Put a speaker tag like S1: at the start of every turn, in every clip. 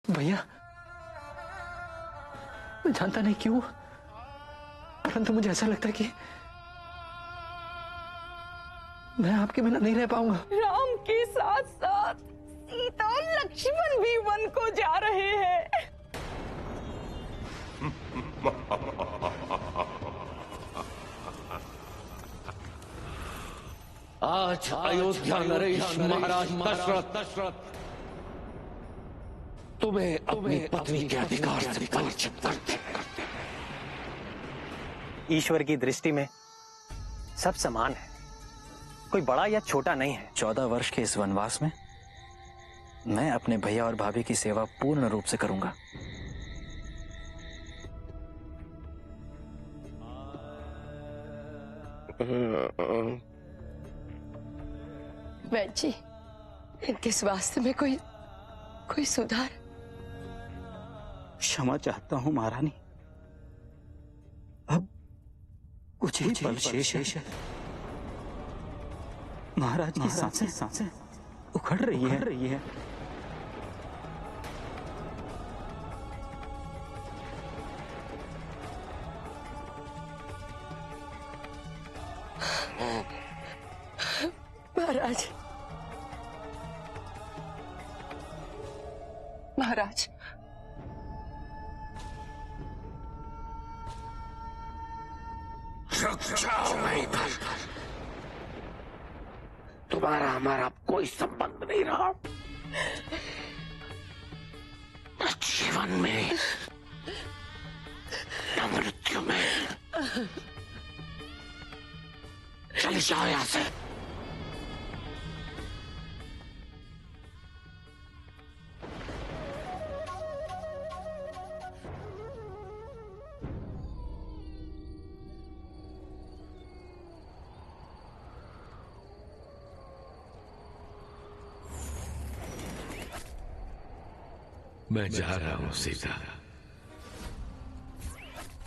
S1: भैया, मैं जानता नहीं क्यों, परंतु मुझे ऐसा लगता है कि मैं आपके बिना नहीं रह पाऊंगा।
S2: राम के साथ साथ सीता और लक्ष्मण भी वन को जा रहे हैं।
S3: आज अयोध्या नरेश महाराज दशरथ तुम्हें अपनी पत्नी के अधिकार से वंचित करते हैं।
S4: ईश्वर की दृष्टि में सब समान है, कोई बड़ा या छोटा नहीं है।
S1: 14 वर्ष के इस वनवास में मैं अपने भैया और भाभी की सेवा पूर्ण रूप से करूंगा।
S2: वैद्य जी, इनके स्वास्थ्य में कोई सुधार?
S5: क्षमा चाहता हूं महारानी, अब कुछ ही पल शेष है। महाराज की सांसें उखड़ रही है।
S2: महाराज,
S3: रुक जाओ नहीं इधर। तुम्हारा हमारा कोई संबंध नहीं रहा। न जीवन में न मृत्यु में। चले जाओ यहां से।
S6: मैं जा रहा हूं सीता,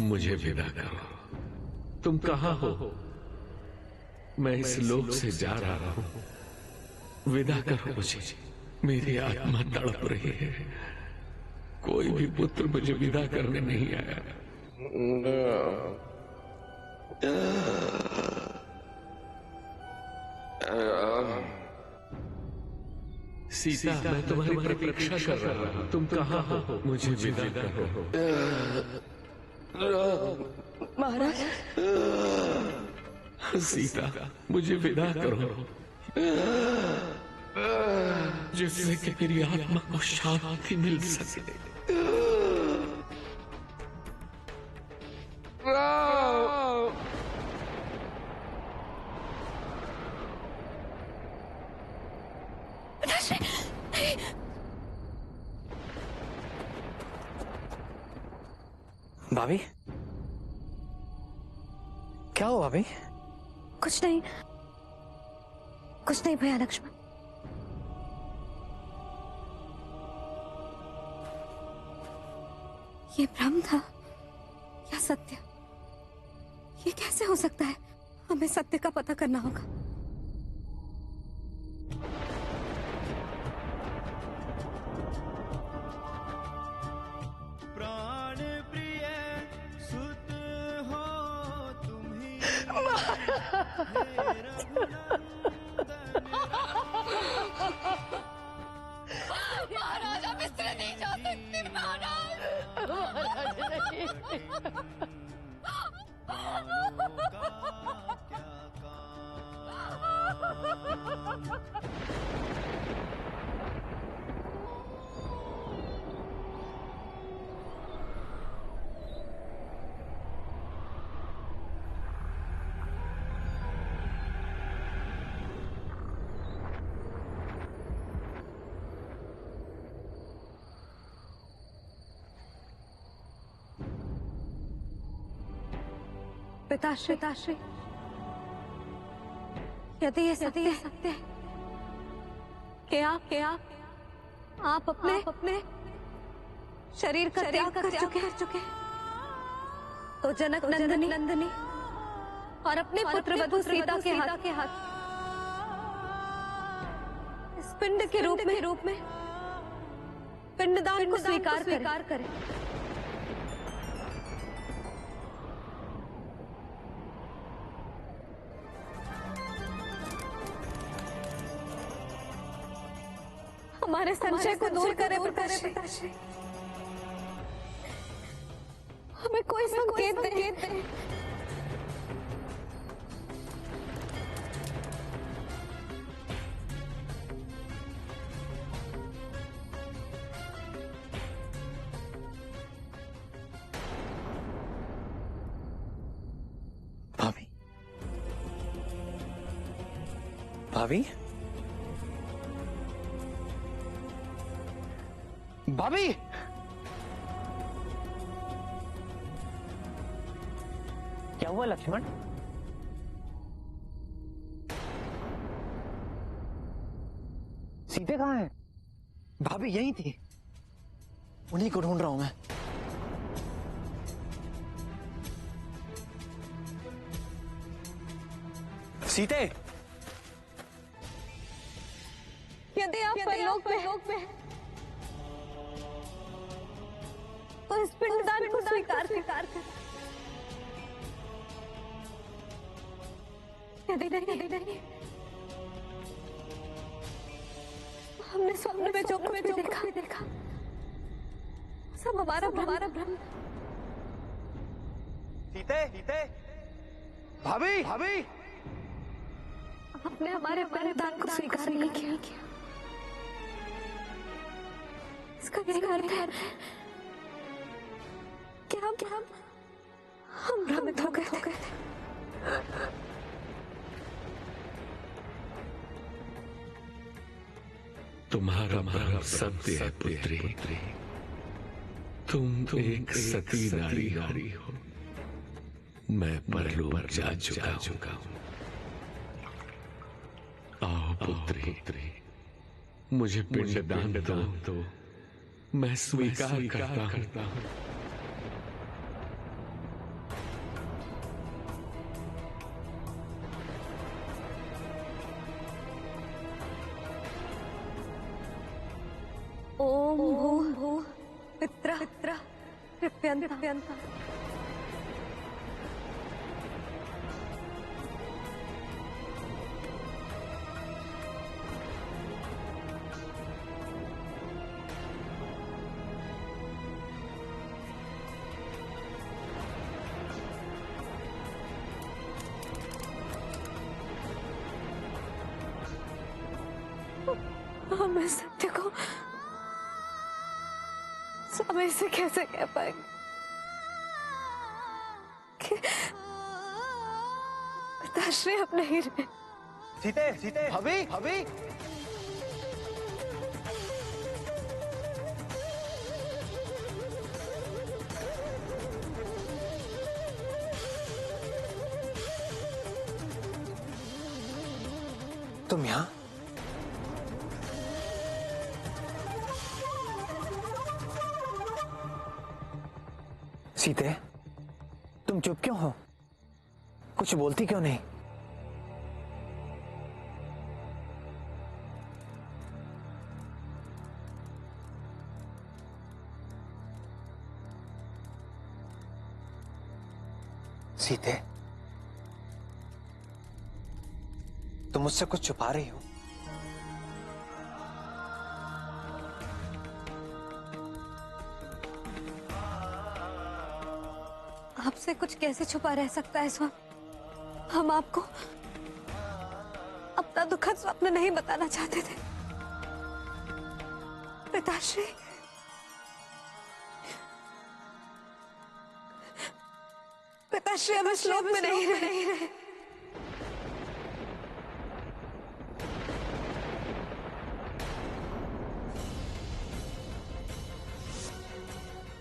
S6: मुझे विदा करो। तुम कहां हो? मैं इस लोक से जा रहा हूं, विदा करो मुझे। मेरी आत्मा तड़प रही है। कोई भी पुत्र मुझे विदा करने नहीं आया। सीता, मैं तुम्हारी प्रतीक्षा कर रहा हूं। तुम कहां हो? मुझे विदा करो।
S2: महाराज।
S6: सीता, मुझे विदा करो, जिससे कि मेरी आत्मा को शांति मिल सके।
S1: भाभी, क्या हुआ भाभी?
S7: कुछ नहीं भैया लक्ष्मण। ये भ्रम था या सत्य? ये कैसे हो सकता है? हमें सत्य का पता करना होगा।
S2: महाराज, आप इस तरह नहीं जा सकते। महाराज नहीं।
S7: पिताश्री, यदि ये सत्य है कि आप अपने शरीर का त्याग कर चुके, तो जनक नंदिनी और अपने पुत्र वधु सीता के हाथ इस पिंड के रूप में पिंडदान को स्वीकार करें। हमारे संशय को दूर करें पिताश्री। हमें कोई संकेत दें।
S1: भाभी, भाभी, भाभी,
S4: क्या हुआ लक्ष्मण? सीते कहाँ हैं?
S1: भाभी यहीं थी, उन्हीं को ढूंढ रहा हूं मैं। सीते,
S7: यदि आप परलोक में तो इस पिंडदान को स्वीकार कर। यदि नहीं, हमने स्वप्न में जो कुछ भी देखा सब हमारा भ्रम।
S1: सीते, भाभी, भाभी,
S7: आपने हमारे पिंडदान को स्वीकार नहीं किया। इसका क्या अर्थ है कि हम भ्रमित हो गए थे।
S6: तुम्हारा भ्रम सत्य है पुत्री। तुम एक सती नारी हो। मैं परलोक जा चुका हूं। आओ पुत्री, मुझे पिंडदान दो। मैं स्वीकार करता हूं।
S7: ओम भूः पितरः तृप्यन्तः। हम इस सत्य को समय से कैसे कह पाएंगे कि पिताश्री अब नहीं रहे।
S1: सीते, भाभी, तुम यहाँ? सीते, तुम चुप क्यों हो? कुछ बोलती क्यों नहीं? सीते, तुम मुझसे कुछ छुपा रही हो।
S7: आपसे कुछ कैसे छुपा रह सकता है स्वामी? हम आपको अपना दुखद स्वप्न नहीं बताना चाहते थे। पिताश्री, हम इस लोक में नहीं रहे।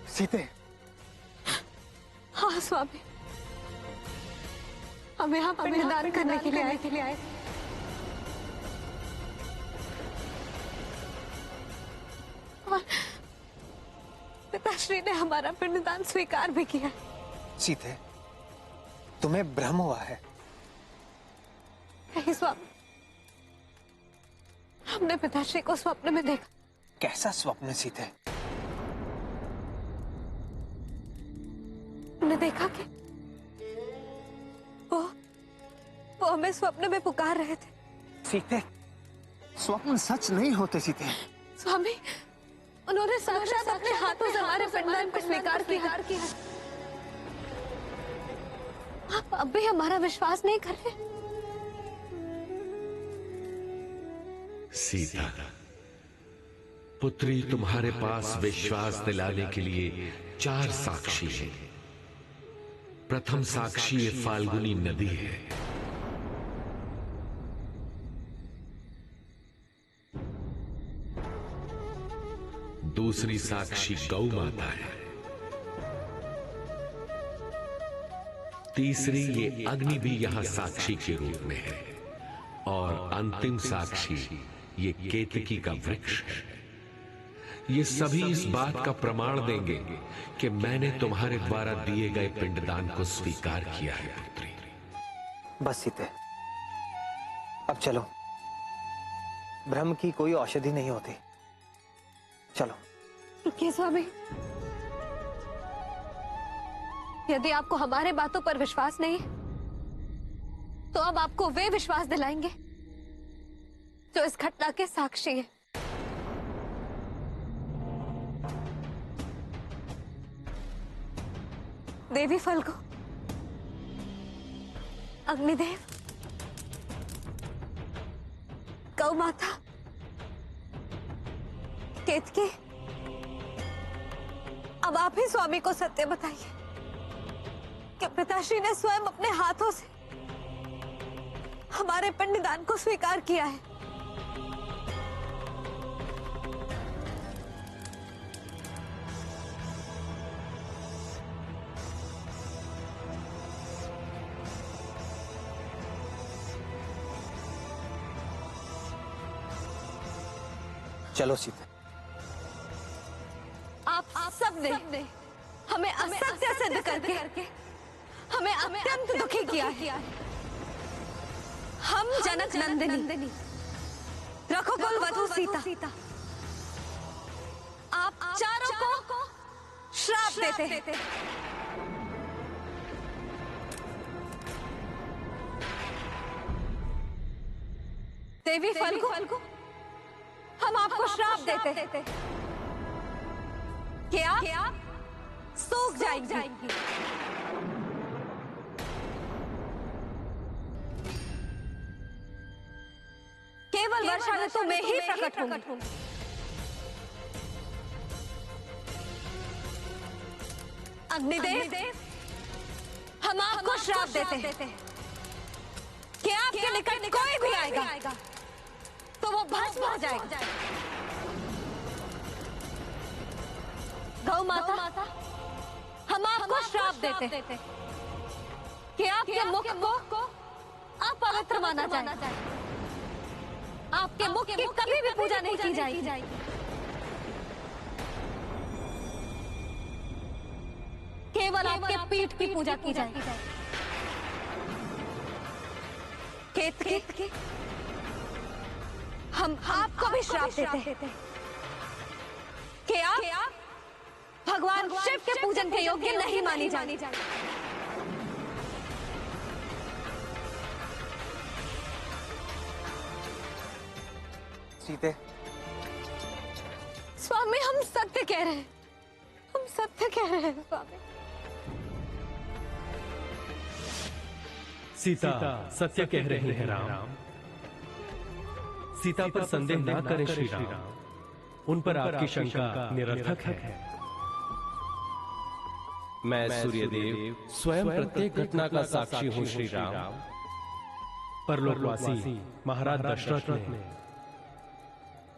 S1: सीते,
S7: हाँ स्वामी, हम यहाँ पिंडदान करने के लिए आए। और पिताश्री ने हमारा पिंडदान स्वीकार भी किया।
S1: सीते, तुम्हें भ्रम हुआ है।
S7: नहीं स्वामी, हमने पिताश्री को स्वप्न में देखा।
S1: कैसा स्वप्न सीते?
S7: आपने देखा कि वो हमें स्वप्न में पुकार रहे थे।
S1: सीते, स्वप्न सच नहीं होते सीते।
S7: स्वामी, उन्होंने साक्षात अपने हाथों से हमारे पिंडदान को स्वीकार किया। आप अब भी हमारा विश्वास नहीं कर रहे?
S6: सीता, पुत्री, तुम्हारे पास विश्वास दिलाने के लिए 4 साक्षी हैं। प्रथम साक्षी ये फाल्गुनी नदी है। दूसरी साक्षी गौ माता है। तीसरी ये अग्नि भी यहां साक्षी के रूप में है। और अंतिम साक्षी ये केतकी का वृक्ष है। ये सभी इस बात का प्रमाण देंगे कि मैंने तुम्हारे द्वारा दिए गए पिंडदान को स्वीकार किया है पुत्री।
S1: बस सीते, अब चलो। ब्रह्म की कोई औषधि नहीं होती। चलो।
S7: रुकिए स्वामी, यदि आपको हमारे बातों पर विश्वास नहीं तो अब आपको वे विश्वास दिलाएंगे जो इस घटना के साक्षी हैं। देवी फल्गु, अग्निदेव, गौ माता, केतकी, अब आप ही स्वामी को सत्य बताइए कि पिताश्री ने स्वयं अपने हाथों से हमारे पिंडदान को स्वीकार किया है।
S1: चलो सीते।
S7: आप सब ने हमें असत्य सिद्ध करके हमें अत्यंत दुखी किया है। हम जनक नंदिनी, रघुकुल वधू सीता, आप चारों को श्राप देते हैं। देवी फल्गु, हम आपको श्राप देते हैं कि आप सूख जाएंगी। केवल वर्षा ऋतु में ही प्रकट होंगी। अग्निदेव, हम आपको श्राप देते हैं कि आपके निकट कोई भी आएगा तो वो भस्म हो जाएगा। गौ माता, हम आपको श्राप देते हैं कि आपके मुख को अपवित्र माना जाए। आपके मुख की कभी भी पूजा नहीं की जाएगी। केवल आपके पीठ की पूजा की जाएगी। केतकी, हम आपको भी श्राप देते हैं कि आप भगवान शिव के पूजन के योग्य नहीं मानी जानी।
S1: सीते,
S7: स्वामी, हम सत्य कह रहे हैं। हम सत्य कह रहे हैं स्वामी।
S8: सीता सत्य कह रही है राम। सीता पर संदेह न करें श्री राम। उन पर आपकी शंका निरर्थक है। मैं सूर्यदेव स्वयं प्रत्येक घटना का साक्षी हूं श्री राम। परलोकवासी महाराज दशरथ ने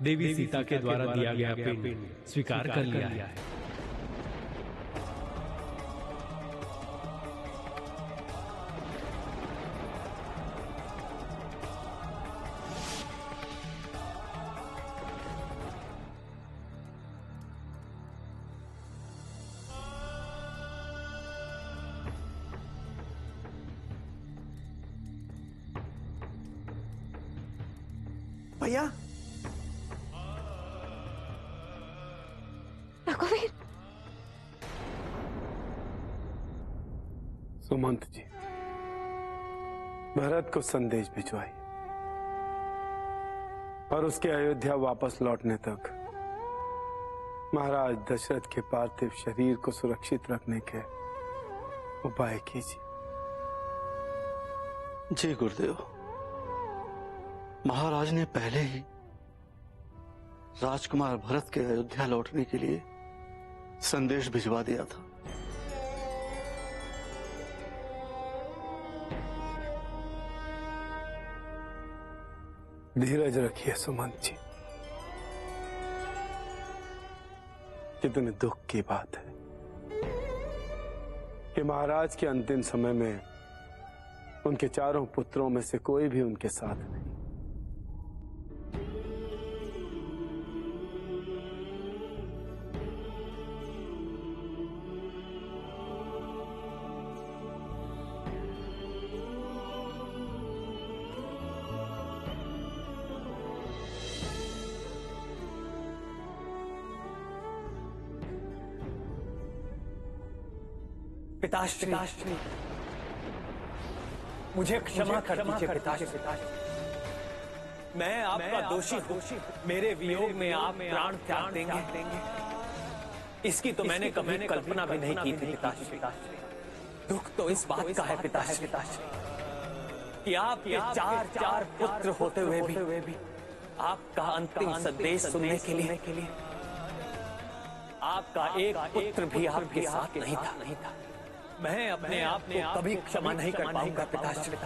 S8: देवी सीता के द्वारा दिया गया पिंड स्वीकार कर लिया है।
S1: भैया,
S7: रघुवीर,
S9: सुमंत जी, भरत को संदेश भिजवाइए और उसके अयोध्या वापस लौटने तक महाराज दशरथ के पार्थिव शरीर को सुरक्षित रखने के उपाय कीजिए।
S3: जी गुरुदेव, महाराज ने पहले ही राजकुमार भरत के अयोध्या लौटने के लिए संदेश भिजवा दिया था।
S9: धीरज रखिए सुमंत जी। कितने दुख की बात है कि महाराज के अंतिम समय में उनके चारों पुत्रों में से कोई भी उनके साथ नहीं।
S1: पिताश्री, मुझे क्षमा कर दीजिए पिताश्री। मैं आपका दोषी हूँ। मेरे वियोग में आप प्राण त्याग देंगे, इसकी तो मैंने कभी कल्पना भी नहीं की थी पिताश्री। दुख तो इस बात का है पिताश्री कि आपके चार पुत्र होते हुए भी आपका अंतिम संदेश सुनने के लिए आपका एक पुत्र भी आपके साथ नहीं था। मैं अपने आप को कभी क्षमा नहीं कर पाऊंगा पिताश्री।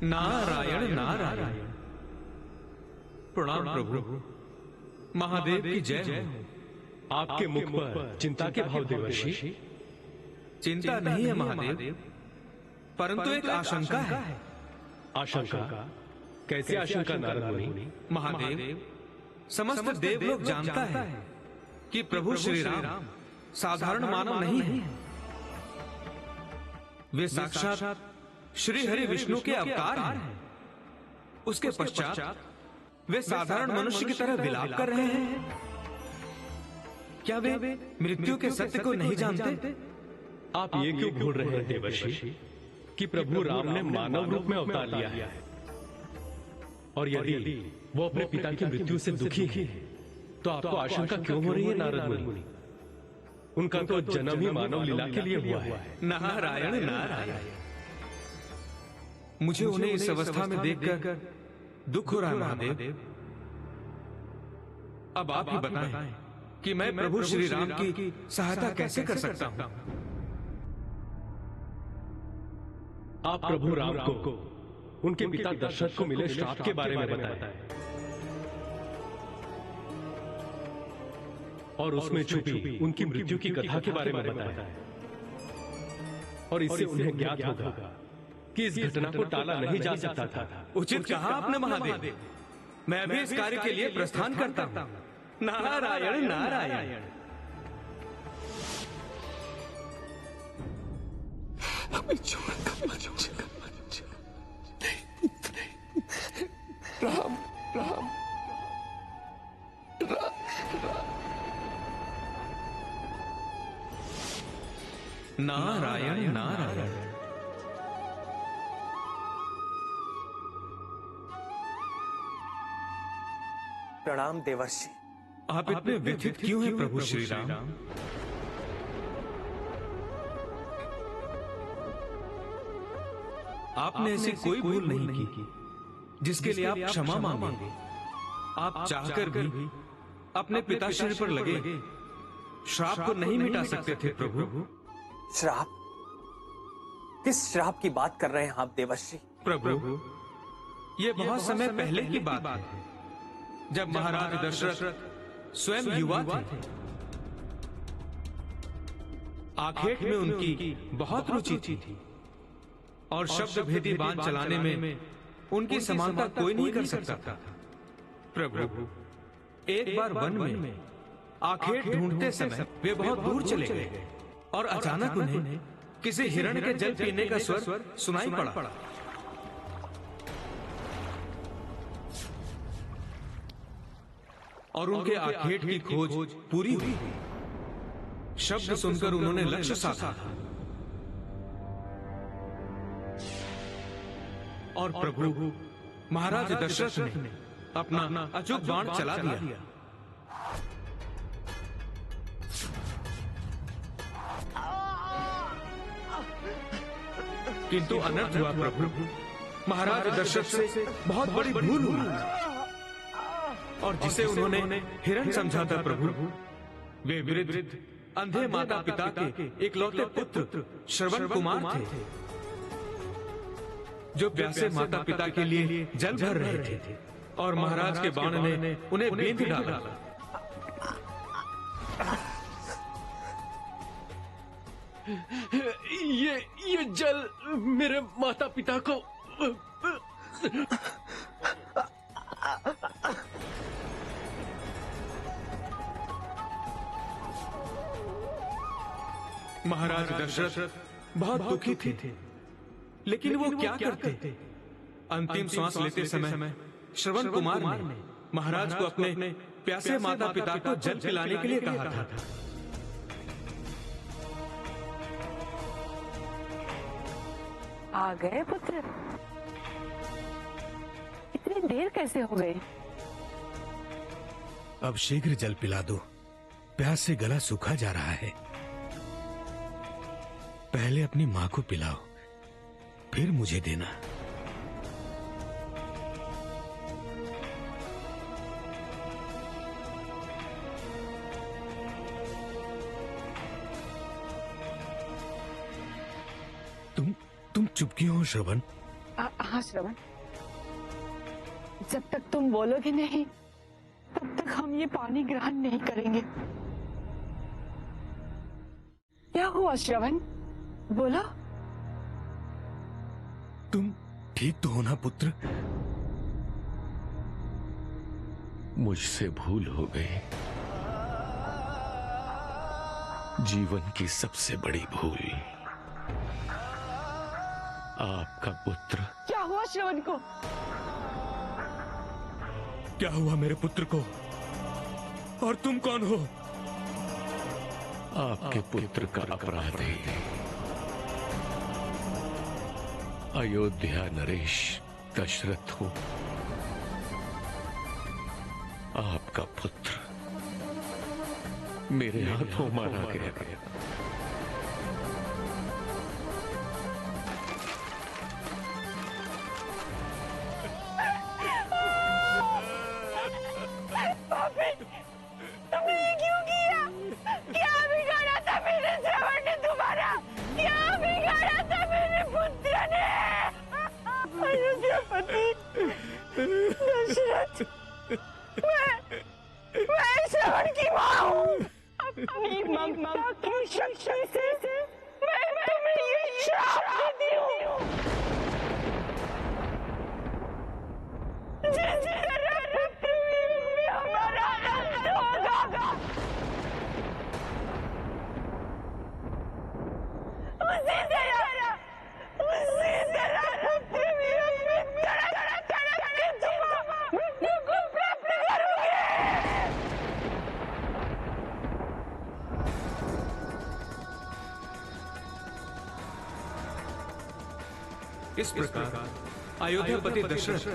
S8: नारायण नारायण। प्रणाम प्रभु। महादेव की जय हो। आपके मुख पर चिंता के भाव देवर्षि।
S10: चिंता नहीं है महादेव, परंतु एक आशंका है।
S8: आशंका? कैसे आशंका नारद मुनि?
S10: महादेव, समस्त देवलोक जानता है कि प्रभु श्री राम साधारण मानव नहीं है। वे साक्षात श्री हरि विष्णु के अवतार हैं। उसके पश्चात वे साधारण मनुष्य की तरह विलाप कर रहे हैं। क्या वे मृत्यु के सत्य को नहीं जानते?
S8: आप ये क्यों भूल रहे हैं देवर्षि कि प्रभु राम ने मानव रूप में अवतार लिया है, और यदि वो अपने पिता की मृत्यु से दुखी है तो आपको आशंका क्यों हो रही है नारद मुनि? उनका तो जन्म ही मानव लीला के लिए हुआ है।
S10: नारायण नारायण। मुझे उन्हें इस अवस्था में देखकर दुख हो रहा है महादेव। अब आप ही बताएं कि मैं प्रभु श्री राम की सहायता कैसे कर सकता हूं?
S8: आप प्रभु राम को उनके पिता दशरथ को मिले श्राप के बारे में बताएं और उसमें छुपी उनकी मृत्यु की कथा के बारे में बताएं, और इससे उन्हें ज्ञात होगा कि इस घटना को टाला नहीं जा सकता था।
S10: उचित कहा आपने महादेव। मैं अभी इस कार्य के लिए प्रस्थान करता हूं। नारायण नारायण।
S3: हमें छोड़कर मत जाओ। राम राम
S10: नारायण नारायण।
S1: प्रणाम देवर्षि।
S10: आप इतने व्यथित क्यों हैं प्रभु श्री राम? आपने ऐसी कोई भूल नहीं की जिसके लिए आप क्षमा मांगे। आप चाहकर भी अपने पिताश्री पर लगे श्राप को नहीं मिटा सकते थे प्रभु।
S1: श्राप? किस श्राप की बात कर रहे हैं आप देवर्षि?
S10: प्रभु, ये बहुत समय पहले की बात है, जब महाराज दशरथ स्वयं युवा थे। आखेट में उनकी बहुत रुचि थी और शब्द भेदी बाण चलाने में उनकी समानता कोई नहीं कर सकता था। प्रभु, एक बार वन में आखेट ढूंढते समय वे बहुत दूर चले गए और अचानक उन्हें किसी हिरण के जल पीने का स्वर सुनाई पड़ा। और उनके आखेट की खोज पूरी हुई। शब्द सुनकर उन्होंने लक्ष्य साधा और प्रभु महाराज दशरथ ने अपना अचूक बाण चला दिया। किंतु अनर्थ हुआ प्रभु। महाराज दशरथ से बहुत बड़ी भूल हुई और जिसे उन्होंने हिरण समझा था प्रभु, वे वृद्ध अंधे माता पिता के इकलौते पुत्र श्रवण कुमार थे, जो प्यासे माता पिता के लिए जल भर रहे थे और महाराज के बाण ने उन्हें बेंध डाला।
S6: ये जल मेरे माता पिता को
S10: महाराज दशरथ बहुत दुखी थे, लेकिन वो क्या करते? अंतिम सांस लेते समय श्रवण कुमार ने महाराज को अपने प्यासे माता पिता को जल पिलाने के लिए कहा था।
S2: आ गए पुत्र? इतनी देर कैसे हो गई?
S11: अब शीघ्र जल पिला दो, प्यास से गला सूखा जा रहा है। पहले अपनी मां को पिलाओ, फिर मुझे देना। तुम चुप क्यों हो श्रवण?
S2: हाँ श्रवण, जब तक तुम बोलोगे नहीं तब तक हम ये पानी ग्रहण नहीं करेंगे। क्या हुआ श्रवण, बोलो।
S11: तुम ठीक तो हो ना पुत्र?
S6: मुझसे भूल हो गई, जीवन की सबसे बड़ी भूल। आपका पुत्र।
S2: क्या हुआ श्रवण को?
S11: क्या हुआ मेरे पुत्र को? और तुम कौन हो?
S6: आपके पुत्र का अपराधी अयोध्या नरेश दशरथ हूं। आपका पुत्र मेरे हाथों मारा गया।
S2: मैं श्रवण की मां हूँ। अपनी ममता की शक्ति से मैं तुम्हें ये श्राप देती हूँ। जिस तरह पृथ्वी में हमारा अंत होगा, उसी तरह पृथ्वी में तड़क के तुम मृत्यु को प्राप्त करोगे।
S10: इस प्रकार अयोध्यापति दशरथ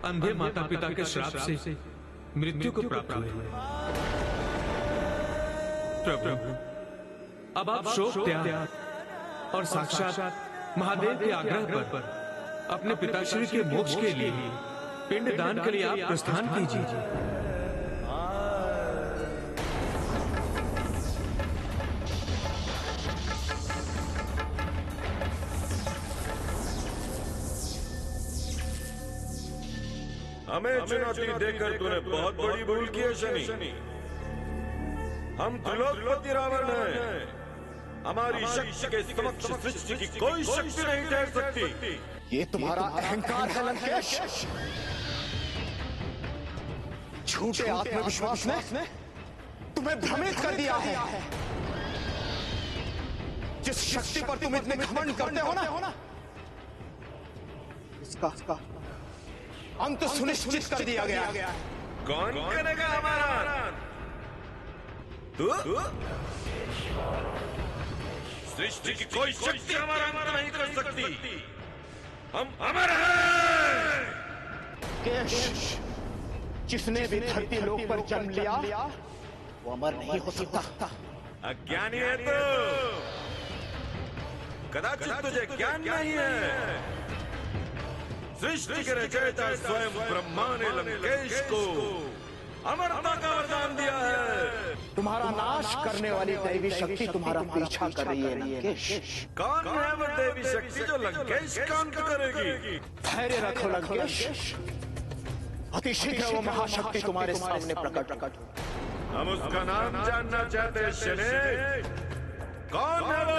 S10: अंधे माता पिता के श्राप से मृत्यु को प्राप्त हुए। प्रभु, अब आप शोक त्याग और साक्षात महादेव के आग्रह पर अपने पिताश्री के मोक्ष के लिए पिंड दान के लिए आप प्रस्थान कीजिए।
S12: हमें चुनौती देकर तूने बहुत बड़ी भूल की है शनि। हम त्रिलोकपति रावण हैं। हमारी शक्ति के समक्ष सृष्टि की कोई शक्ति नहीं ठहर सकती।
S3: ये तुम्हारा अहंकार है लंकेश। झूठे आत्मविश्वास ने तुम्हें भ्रमित कर दिया है। जिस शक्ति पर तुम इतने घमंड करते हो ना, इसका अंत सुनिश्चित कर दिया गया।
S12: कौन करेगा हमारा? तू? सृष्टि की कोई शक्ति हमारा अंत नहीं कर सकती। हम अमर हैं।
S3: केश, जिसने भी धरती लोक पर जन्म लिया वो अमर नहीं हो सकता।
S12: अज्ञानी है तू। कदाचित तुझे ज्ञान नहीं है। सृष्टि के रचयिता स्वयं ब्रह्मा ने लंकेश को अमरता का वरदान दिया है।
S3: तुम्हारा नाश करने वाली दैवी शक्ति तुम्हारा पीछा कर रही है लंकेश।
S12: कौन है वो देवी शक्ति जो लंकेश का अंत करेगी?
S3: धैर्य रखो लंकेश, अति शीघ्र वो महाशक्ति तुम्हारे सामने प्रकट।
S12: हम उसका नाम जानना चाहते हैं शने। कौन है वो?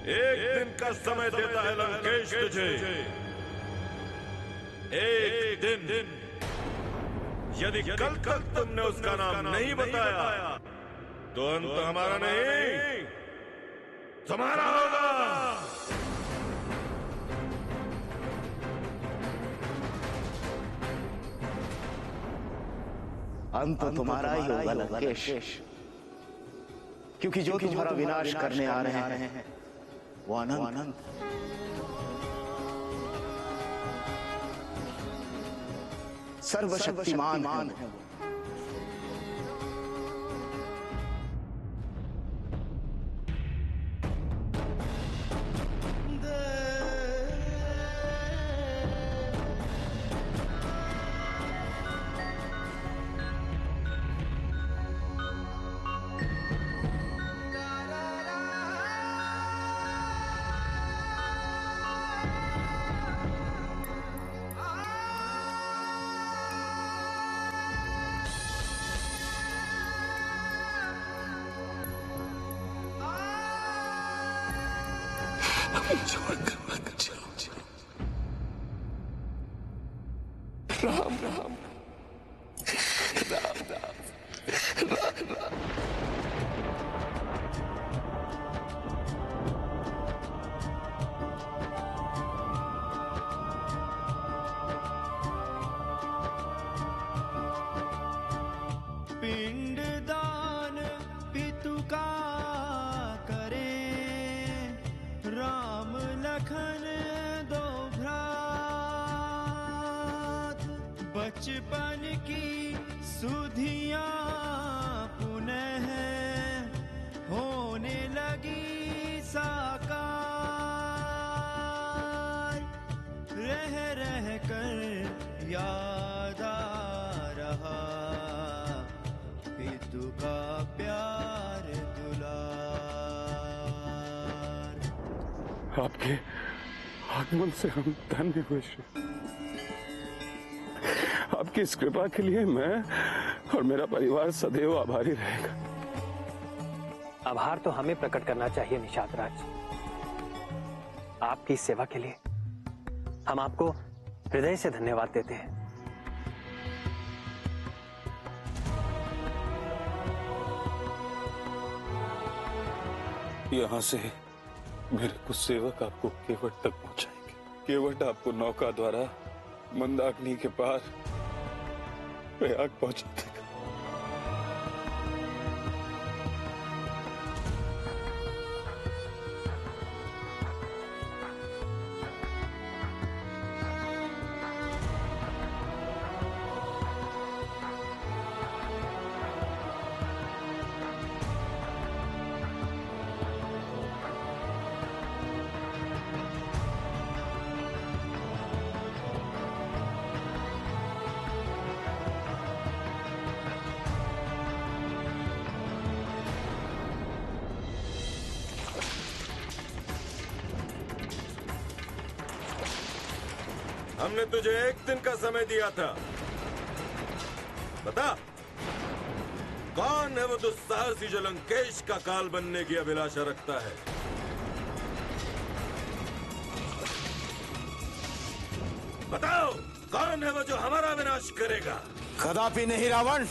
S12: एक दिन का समय देता है लंकेश तुझे। एक दिन। यदि कल तक तुमने उसका नाम नहीं बताया तो अंत हमारा नहीं तुम्हारा होगा।
S3: अंत तुम्हारा ही होगा लंकेश, क्योंकि जो तुम्हारा विनाश करने आ रहे हैं वो अनंत। सर्वशक्तिमान है वो।
S6: राम राम राम राम राम।
S13: पिंडदान पितु का करें, राम लखन दो भ्रात। बचपन की सुधियां पुनः होने लगी साकार। रह रह कर याद आ रहा पितु का प्यार दुलार।
S9: आपके आगमन से हम धन्य हुए। आपकी इस कृपा के लिए मैं और मेरा परिवार सदैव आभारी रहेगा।
S4: आभार तो हमें प्रकट करना चाहिए निषाद राज। आपकी सेवा के लिए हम आपको हृदय से धन्यवाद देते हैं।
S9: यहाँ से मेरे कुछ सेवक आपको केवट तक पहुंचाएंगे। केवट आपको नौका द्वारा मंदाकिनी के पार प्रयाग पहुंचा देगा।
S12: हमने तुझे एक दिन का समय दिया था। बता कौन है वो दुस्साहसी जो लंकेश का काल बनने की अभिलाषा रखता है? बताओ कौन है वो जो हमारा विनाश करेगा?
S3: कदापि नहीं रावण।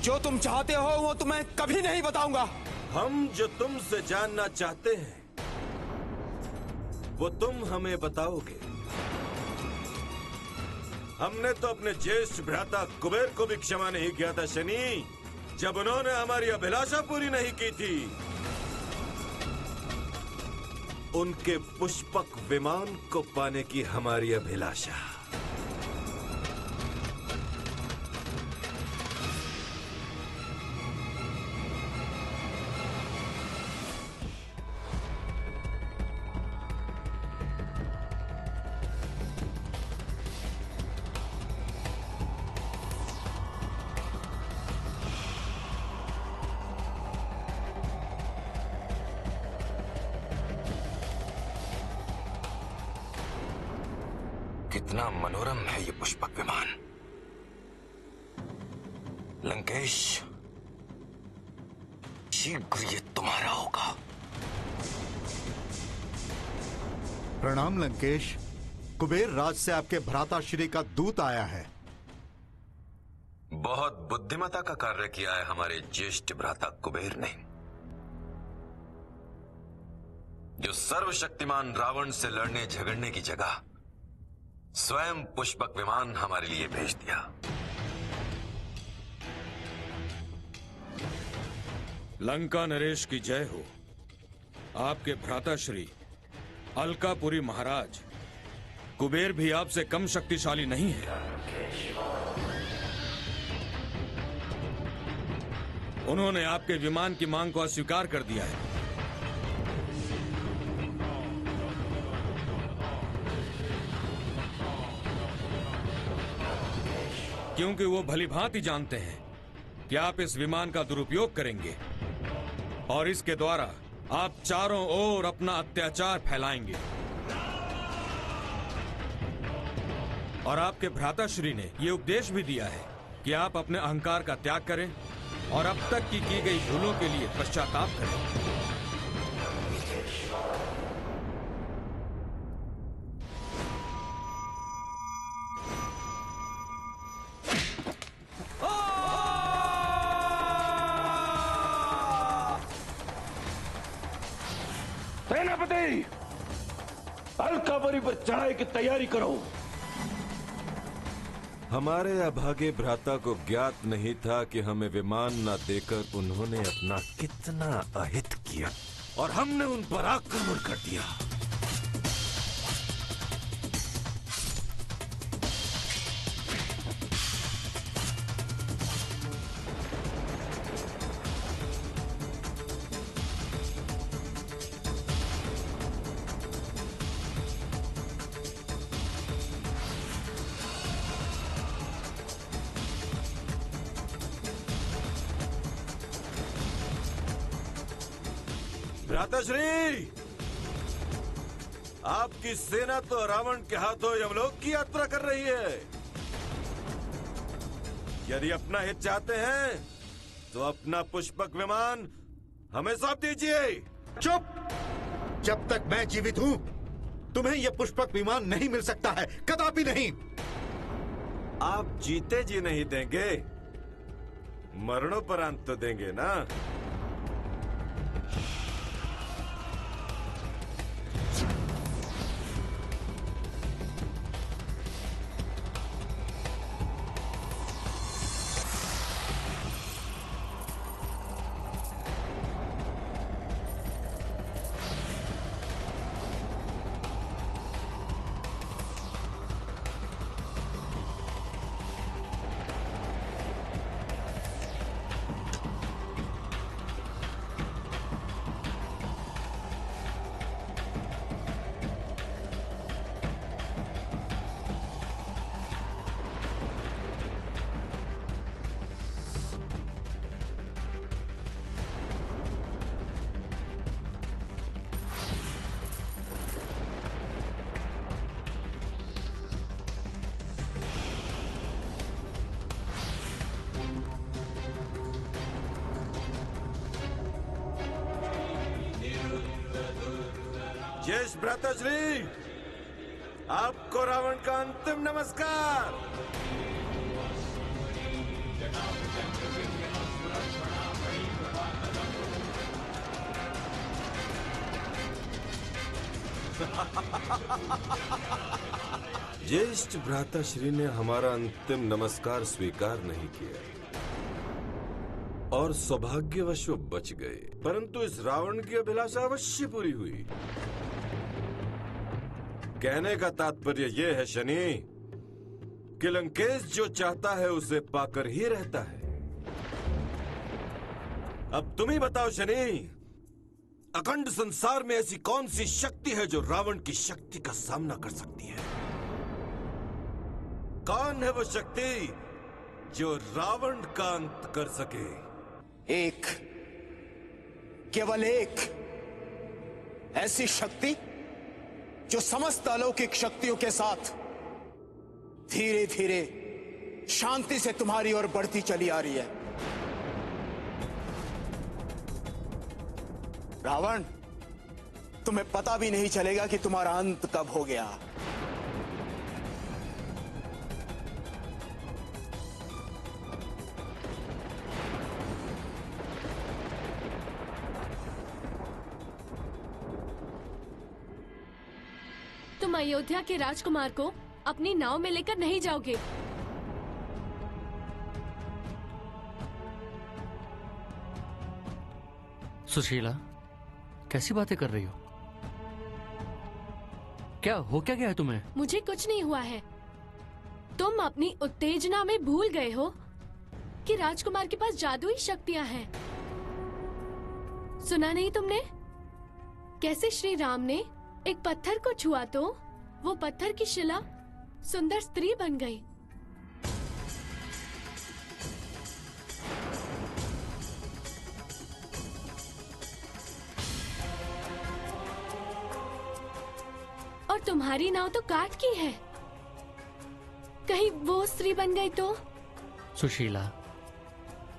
S10: जो तुम चाहते हो वो तुम्हें कभी नहीं बताऊंगा।
S12: हम जो तुमसे जानना चाहते हैं वो तुम हमें बताओगे। हमने तो अपने ज्येष्ठ भ्राता कुबेर को भी क्षमा नहीं किया था शनि, जब उन्होंने हमारी अभिलाषा पूरी नहीं की थी। उनके पुष्पक विमान को पाने की हमारी अभिलाषा।
S14: कितना मनोरम है ये पुष्पक विमान। लंकेश, शीघ्र ये तुम्हारा होगा।
S15: प्रणाम लंकेश। कुबेर राज से आपके भ्राता श्री का दूत आया है।
S14: बहुत बुद्धिमता का कार्य किया है हमारे ज्येष्ठ भ्राता कुबेर ने, जो सर्वशक्तिमान रावण से लड़ने झगड़ने की जगह स्वयं पुष्पक विमान हमारे लिए भेज दिया।
S12: लंका नरेश की जय हो। आपके भ्राताश्री अलकापुरी महाराज कुबेर भी आपसे कम शक्तिशाली नहीं है। उन्होंने आपके विमान की मांग को अस्वीकार कर दिया है। क्योंकि वो भलीभांति जानते हैं कि आप इस विमान का दुरुपयोग करेंगे और इसके द्वारा आप चारों ओर अपना अत्याचार फैलाएंगे। और आपके भ्राताश्री ने यह उपदेश भी दिया है कि आप अपने अहंकार का त्याग करें और अब तक की गई भूलों के लिए पश्चाताप करें। सेनापति, अलकापुरी पर चढ़ाई की तैयारी करो। हमारे अभागे भ्राता को ज्ञात नहीं था कि हमें विमान न देकर उन्होंने अपना कितना अहित किया और हमने उन पर आक्रमण कर दिया। भ्राताश्री, आपकी सेना तो रावण के हाथों यमलोक की यात्रा कर रही है। यदि अपना हित चाहते हैं तो अपना पुष्पक विमान हमें सौंप दीजिए।
S15: चुप! जब तक मैं जीवित हूं तुम्हें यह पुष्पक विमान नहीं मिल सकता है, कदापि नहीं।
S12: आप जीते जी नहीं देंगे, मरणोपरांत तो देंगे ना। ज्येष्ठ भ्राताश्री, आपको रावण का अंतिम नमस्कार। ज्येष्ठ भ्राताश्री ने हमारा अंतिम नमस्कार स्वीकार नहीं किया और सौभाग्यवश वो बच गए, परंतु इस रावण की अभिलाषा अवश्य पूरी हुई। कहने का तात्पर्य यह है शनि कि लंकेश जो चाहता है उसे पाकर ही रहता है। अब तुम ही बताओ शनि, अखंड संसार में ऐसी कौन सी शक्ति है जो रावण की शक्ति का सामना कर सकती है? कौन है वो शक्ति जो रावण का अंत कर सके?
S3: एक, केवल एक ऐसी शक्ति जो समस्त अलौकिक शक्तियों के साथ धीरे धीरे शांति से तुम्हारी ओर बढ़ती चली आ रही है। रावण, तुम्हें पता भी नहीं चलेगा कि तुम्हारा अंत कब हो गया।
S16: तुम अयोध्या के राजकुमार को अपनी नाव में लेकर नहीं जाओगे।
S17: सुशीला, कैसी बातें कर रही हो? क्या गया है तुम्हें?
S16: मुझे कुछ नहीं हुआ है। तुम अपनी उत्तेजना में भूल गए हो कि राजकुमार के पास जादुई शक्तियां हैं। सुना नहीं तुमने कैसे श्री राम ने एक पत्थर को छुआ तो वो पत्थर की शिला सुंदर स्त्री बन गई। और तुम्हारी नाव तो काठ की है, कहीं वो स्त्री बन गई तो?
S17: सुशीला,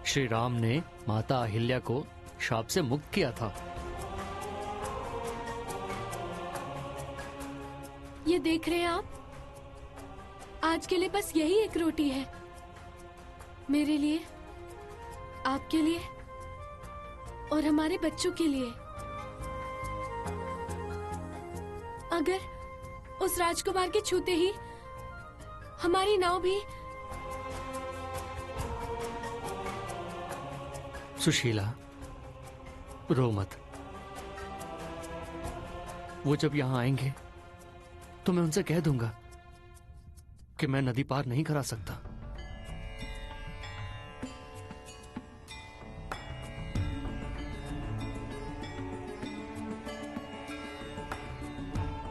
S17: श्री राम ने माता अहिल्या को शाप से मुक्त किया था।
S16: ये देख रहे हैं आप, आज के लिए बस यही एक रोटी है, मेरे लिए, आपके लिए और हमारे बच्चों के लिए। अगर उस राजकुमार के छूते ही हमारी नाव भी।
S17: सुशीला, रो मत। वो जब यहाँ आएंगे तो मैं उनसे कह दूंगा कि मैं नदी पार नहीं करा सकता।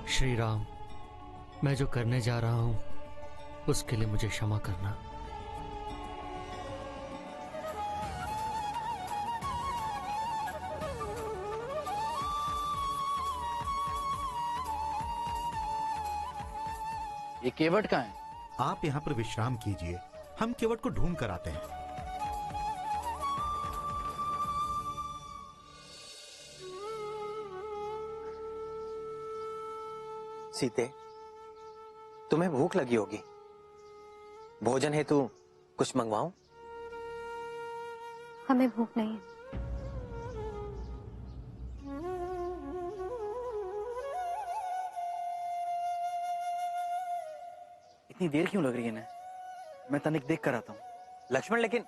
S17: श्री राम, मैं जो करने जा रहा हूं उसके लिए मुझे क्षमा करना।
S3: ये केवट कहाँ है?
S15: आप यहाँ पर विश्राम कीजिए, हम केवट को ढूंढ कर आते हैं।
S4: सीते, तुम्हें भूख लगी होगी, भोजन हेतु कुछ मंगवाऊं?
S7: हमें भूख नहीं है।
S5: इतनी देर क्यों लग रही है ना? मैं तनिक देख कर आता हूँ।
S4: लक्ष्मण, लेकिन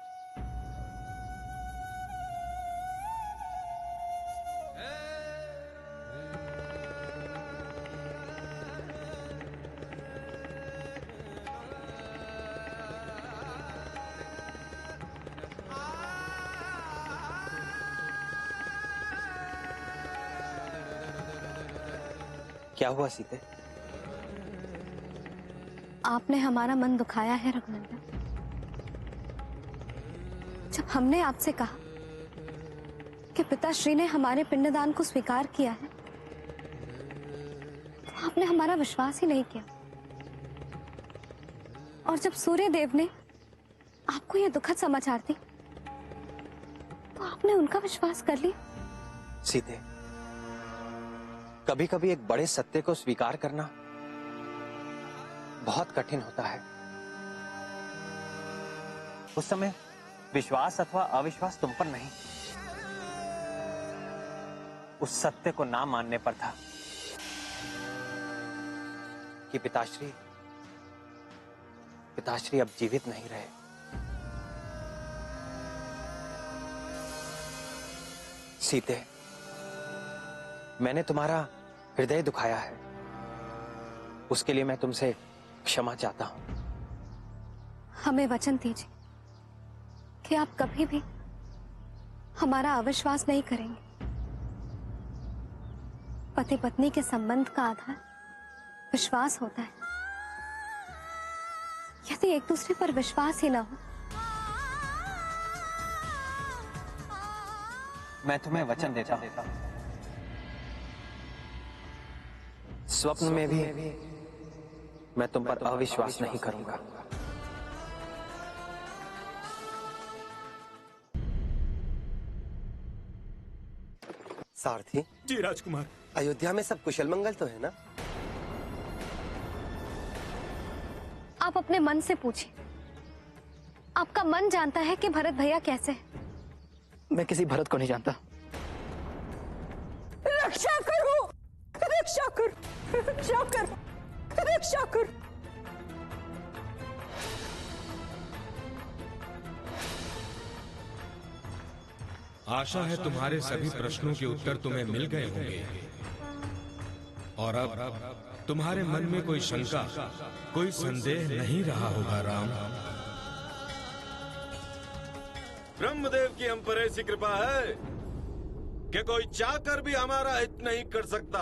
S4: क्या हुआ सीते?
S7: आपने हमारा मन दुखाया है रघुनंदन। जब हमने आपसे कहा कि पिताश्री ने हमारे पिंडदान को स्वीकार किया है, तो आपने हमारा विश्वास ही नहीं किया। और जब सूर्य देव ने आपको यह दुखद समाचार दी, तो आपने उनका विश्वास कर लिया।
S4: सीते, कभी कभी एक बड़े सत्य को स्वीकार करना बहुत कठिन होता है। उस समय विश्वास अथवा अविश्वास तुम पर नहीं, उस सत्य को ना मानने पर था। कि पिताश्री अब जीवित नहीं रहे। सीते, मैंने तुम्हारा हृदय दुखाया है, उसके लिए मैं तुमसे क्षमा चाहता हूं।
S7: हमें वचन दीजिए कि आप कभी भी हमारा अविश्वास नहीं करेंगे। पति पत्नी के संबंध का आधार विश्वास होता है। यदि एक दूसरे पर विश्वास ही ना हो,
S4: मैं तुम्हें वचन देता हूं, स्वप्न में भी मैं तुम पर अविश्वास नहीं करूंगा।
S18: सारथी
S11: जी राजकुमार।
S18: अयोध्या में सब कुशल मंगल तो है ना?
S7: आप अपने मन से पूछिए। आपका मन जानता है कि भरत भैया कैसे हैं।
S17: मैं किसी भरत को नहीं जानता।
S2: रक्षा करो, रक्षा कर, रक्षा कर, रक्षा कर।
S10: आशा है तुम्हारे सभी प्रश्नों के उत्तर तुम्हें मिल गए होंगे और अब तुम्हारे मन में कोई शंका, कोई संदेह नहीं रहा होगा। राम,
S12: ब्रह्मदेव की हम पर ऐसी कृपा है कि कोई चाहकर भी हमारा हित नहीं कर सकता।